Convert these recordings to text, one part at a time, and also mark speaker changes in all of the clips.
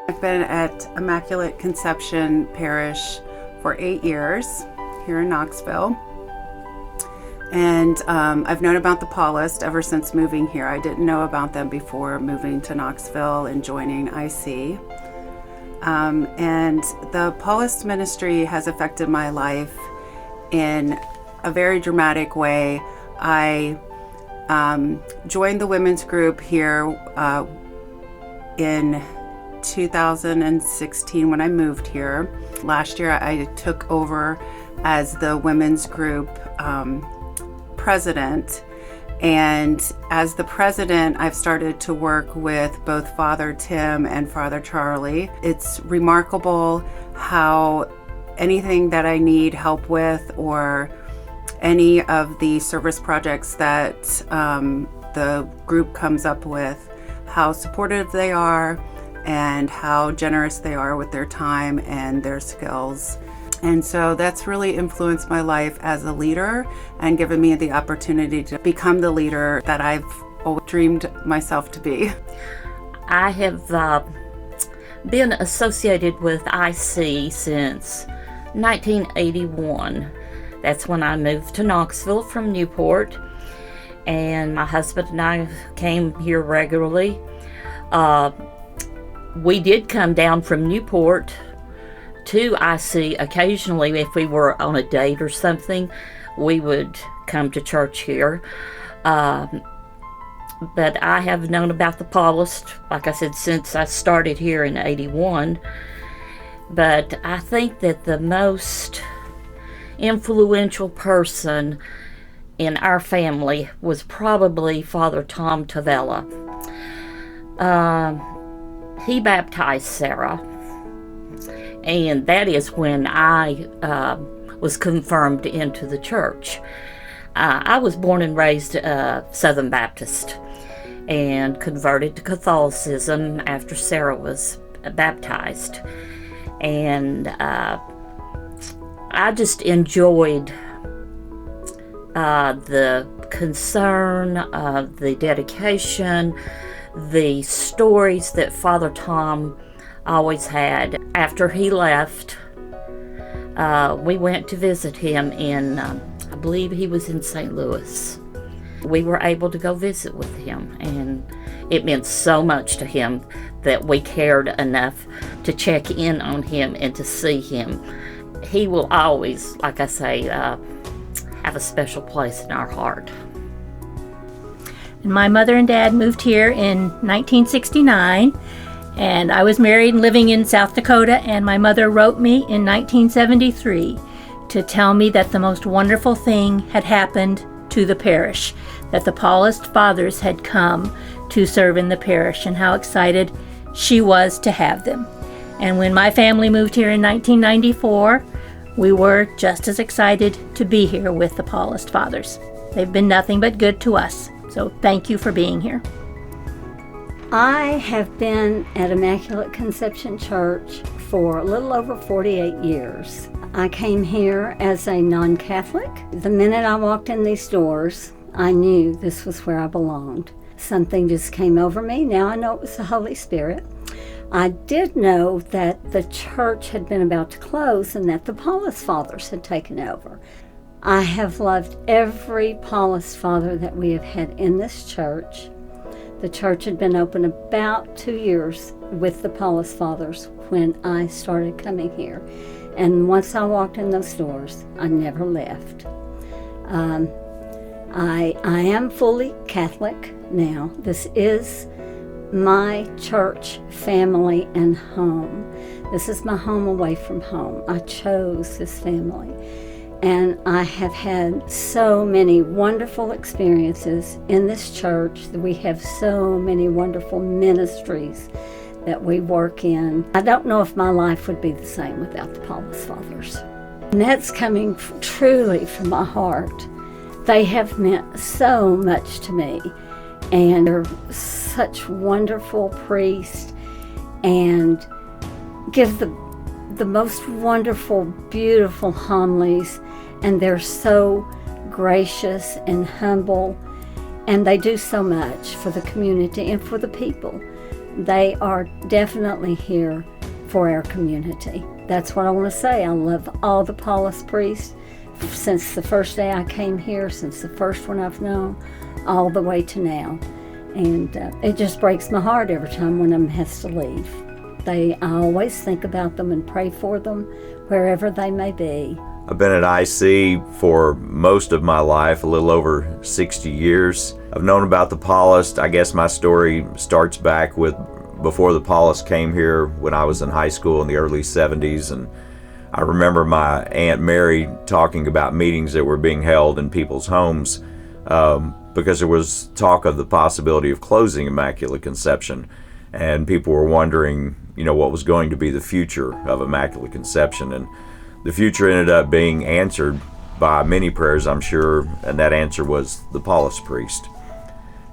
Speaker 1: I've been at Immaculate Conception Parish for 8 years here in Knoxville. And I've known about the Paulists ever since moving here. I didn't know about them before moving to Knoxville and joining IC. And the Paulist ministry has affected my life in a very dramatic way. I joined the women's group here in 2016 when I moved here. Last year I took over as the women's group president, and as the president I've started to work with both Father Tim and Father Charlie. It's remarkable how anything that I need help with, or any of the service projects that the group comes up with, how supportive they are and how generous they are with their time and their skills. And so that's really influenced my life as a leader and given me the opportunity to become the leader that I've always dreamed myself to be.
Speaker 2: I have been associated with IC since 1981. That's when I moved to Knoxville from Newport, and my husband and I came here regularly. We did come down from Newport to IC occasionally. If we were on a date or something, we would come to church here. But I have known about the Paulist, like I said, since I started here in 81. But I think that the most influential person in our family was probably Father Tom Tavella. He baptized Sarah, and that is when I was confirmed into the church. I was born and raised Southern Baptist and converted to Catholicism after Sarah was baptized. And I just enjoyed the concern, the dedication, the stories that Father Tom always had. After he left, we went to visit him in, I believe he was in St. Louis. We were able to go visit with him, and it meant so much to him that we cared enough to check in on him and to see him. He will always, like I say, have a special place in our heart.
Speaker 3: My mother and dad moved here in 1969, and I was married and living in South Dakota, and my mother wrote me in 1973 to tell me that the most wonderful thing had happened to the parish, that the Paulist fathers had come to serve in the parish, and how excited she was to have them. And when my family moved here in 1994, we were just as excited to be here with the Paulist fathers. They've been nothing but good to us. So thank you for being here.
Speaker 4: I have been at Immaculate Conception Church for a little over 48 years. I came here as a non-Catholic. The minute I walked in these doors, I knew this was where I belonged. Something just came over me. Now I know it was the Holy Spirit. I did know that the church had been about to close and that the Paulist fathers had taken over. I have loved every Paulist father that we have had in this church. The church had been open about 2 years with the Paulist fathers when I started coming here. And once I walked in those doors, I never left. I am fully Catholic now. This is my church, family, and home. This is my home away from home. I chose this family. And I have had so many wonderful experiences in this church. We have so many wonderful ministries that we work in. I don't know if my life would be the same without the Paulist fathers. And that's coming truly from my heart. They have meant so much to me. And they're such wonderful priests and give the most wonderful, beautiful homilies. And they're so gracious and humble, and they do so much for the community and for the people. they are definitely here for our community. That's what I want to say. I love all the Paulist priests since the first day I came here, since the first one I've known, all the way to now. And it just breaks my heart every time one of them has to leave. I always think about them and pray for them wherever they may be.
Speaker 5: I've been at IC for most of my life, a little over 60 years. I've known about the Paulists. I guess my story starts back with before the Paulists came here when I was in high school in the early 70s. And I remember my Aunt Mary talking about meetings that were being held in people's homes because there was talk of the possibility of closing Immaculate Conception. And people were wondering, what was going to be the future of Immaculate Conception. And the future ended up being answered by many prayers, I'm sure, and that answer was the Paulist Priests.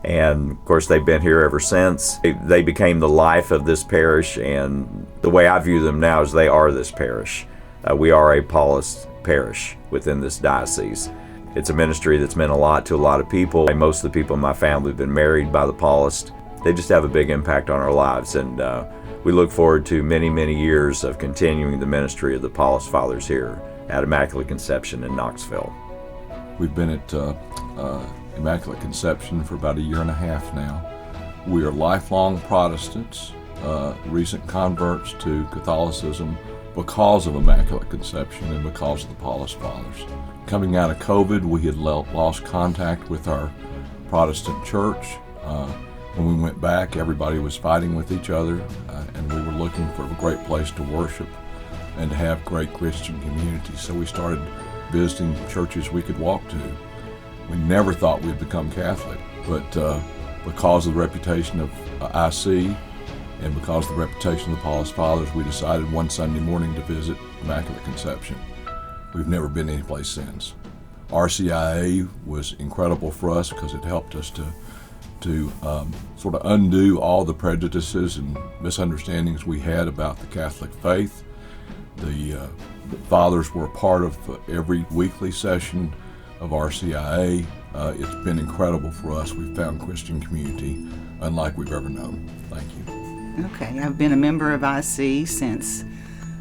Speaker 5: And of course, they've been here ever since. They became the life of this parish, and the way I view them now is they are this parish. We are a Paulist parish within this diocese. It's a ministry that's meant a lot to a lot of people. Most of the people in my family have been married by the Paulists. They just have a big impact on our lives, and we look forward to many, many years of continuing the ministry of the Paulist Fathers here at Immaculate Conception in Knoxville.
Speaker 6: We've been at Immaculate Conception for about a year and a half now. We are lifelong Protestants, recent converts to Catholicism because of Immaculate Conception and because of the Paulist Fathers. Coming out of COVID, we had lost contact with our Protestant church. When we went back, everybody was fighting with each other, and we were looking for a great place to worship and to have great Christian community. So we started visiting churches we could walk to. We never thought we'd become Catholic, but because of the reputation of IC and because of the reputation of the Paulist Fathers, we decided one Sunday morning to visit Immaculate Conception. We've never been anyplace since. RCIA was incredible for us because it helped us to sort of undo all the prejudices and misunderstandings we had about the Catholic faith. The fathers were a part of every weekly session of RCIA. It's been incredible for us. We've found Christian community unlike we've ever known. Thank you.
Speaker 7: Okay, I've been a member of IC since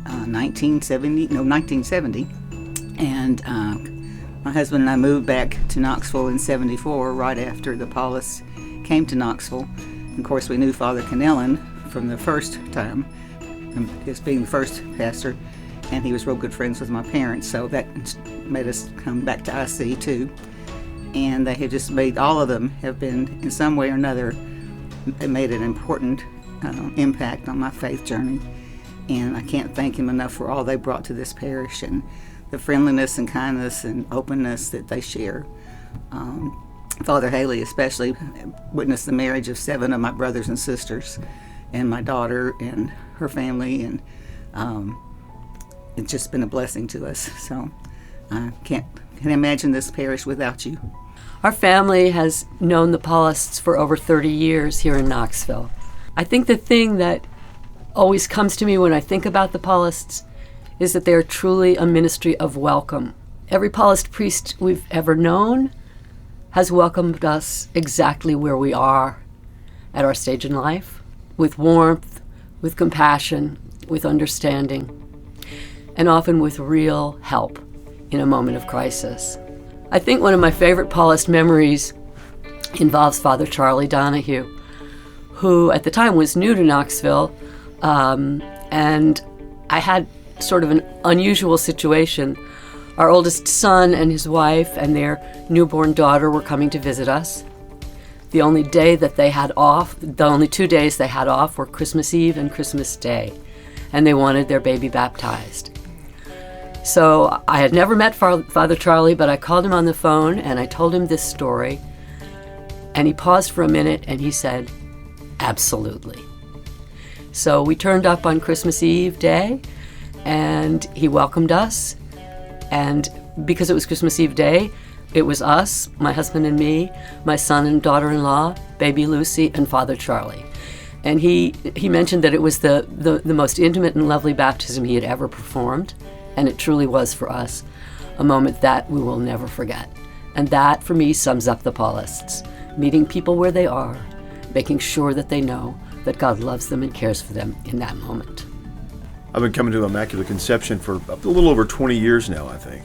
Speaker 7: 1970, and my husband and I moved back to Knoxville in '74, right after the Paulists came to Knoxville. And of course, we knew Father Cannellan from the first time, as being the first pastor, and he was real good friends with my parents, so that made us come back to IC too. And they have just made, all of them have been, in some way or another, made an important impact on my faith journey. And I can't thank him enough for all they brought to this parish and the friendliness and kindness and openness that they share. Father Haley especially witnessed the marriage of 7 of my brothers and sisters and my daughter and her family, and it's just been a blessing to us. So I can't imagine this parish without you.
Speaker 8: Our family has known the Paulists for over 30 years here in Knoxville. I think the thing that always comes to me when I think about the Paulists is that they are truly a ministry of welcome. Every Paulist priest we've ever known has welcomed us exactly where we are at our stage in life, with warmth, with compassion, with understanding, and often with real help in a moment of crisis. I think one of my favorite Paulist memories involves Father Charlie Donahue, who at the time was new to Knoxville, and I had sort of an unusual situation. Our oldest son and his wife and their newborn daughter were coming to visit us. The only day that they had off, the only 2 days they had off were Christmas Eve and Christmas Day, and they wanted their baby baptized. So I had never met Father Charlie, but I called him on the phone and I told him this story, and he paused for a minute and he said, "Absolutely." So we turned up on Christmas Eve day and he welcomed us, and because it was Christmas Eve day, it was us, my husband and me, my son and daughter-in-law, baby Lucy, and Father Charlie. And he mentioned that it was the most intimate and lovely baptism he had ever performed, and it truly was for us a moment that we will never forget. And that, for me, sums up the Paulists: meeting people where they are, making sure that they know that God loves them and cares for them in that moment.
Speaker 9: I've been coming to Immaculate Conception for a little over 20 years now, I think.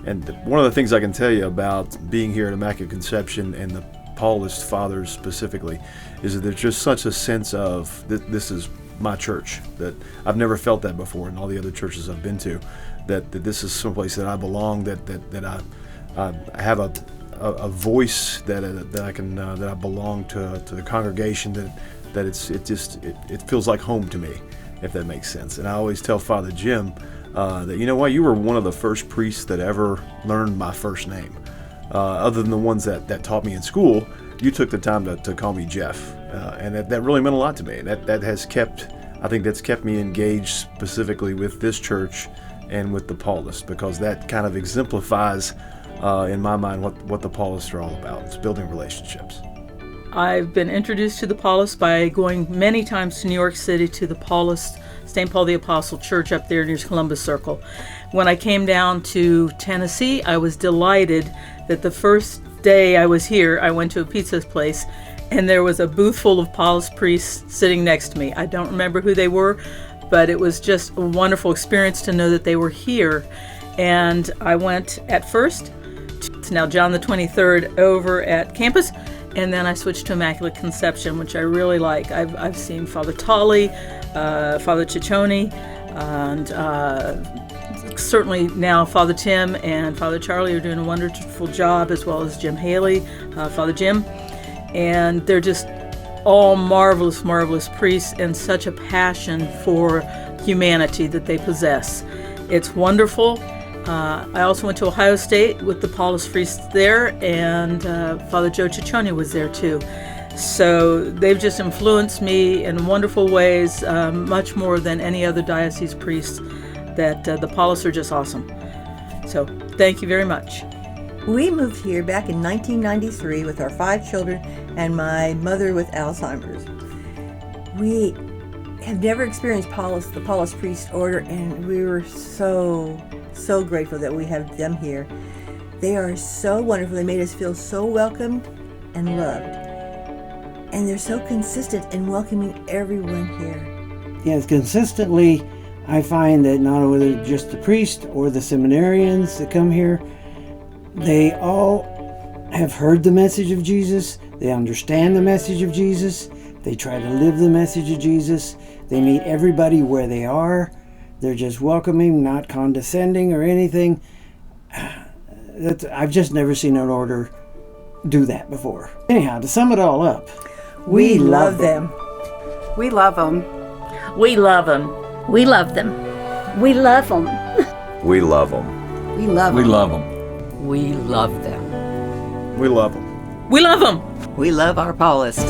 Speaker 9: And one of the things I can tell you about being here at Immaculate Conception and the Paulist fathers specifically is that there's just such a sense of this is my church, that I've never felt that before in all the other churches I've been to, that this is someplace that I belong, that I have a voice, that I belong to the congregation, that it feels like home to me, if that makes sense. And I always tell Father Jim that, you know what, you were one of the first priests that ever learned my first name. Other than the ones that taught me in school, you took the time to call me Jeff. And that really meant a lot to me. That has kept me engaged specifically with this church and with the Paulists, because that kind of exemplifies, in my mind, what the Paulists are all about. It's building relationships.
Speaker 10: I've been introduced to the Paulists by going many times to New York City to the Paulist St. Paul the Apostle Church up there near Columbus Circle. When I came down to Tennessee, I was delighted that the first day I was here, I went to a pizza place and there was a booth full of Paulist priests sitting next to me. I don't remember who they were, but it was just a wonderful experience to know that they were here. And I went at first to now John XXIII over at campus, and then I switched to Immaculate Conception, which I really like. I've seen Father Tolley, Father Ciccone, and certainly now Father Tim and Father Charlie are doing a wonderful job, as well as Jim Haley, Father Jim. And they're just all marvelous, marvelous priests, and such a passion for humanity that they possess. It's wonderful. I also went to Ohio State with the Paulist Priests there, and Father Joe Ciccone was there too. So they've just influenced me in wonderful ways, much more than any other diocese priest. That the Paulists are just awesome. So thank you very much.
Speaker 11: We moved here back in 1993 with our 5 children and my mother with Alzheimer's. We have never experienced the Paulist Priest order, and we were so grateful that we have them here. They are so wonderful. They made us feel so welcomed and loved. And they're so consistent in welcoming everyone here.
Speaker 12: Yes, consistently, I find that not only just the priest or the seminarians that come here, they all have heard the message of Jesus. They understand the message of Jesus. They try to live the message of Jesus. They meet everybody where they are. They're just welcoming, not condescending or anything. I've just never seen an order do that before. Anyhow, to sum it all up, we love them.
Speaker 1: We love them.
Speaker 2: We love them.
Speaker 3: We love them.
Speaker 4: We love them.
Speaker 5: We love them.
Speaker 7: We love
Speaker 6: We
Speaker 7: them.
Speaker 6: love them.
Speaker 8: We love them.
Speaker 9: We love them.
Speaker 10: We love them.
Speaker 7: We love our Paulist.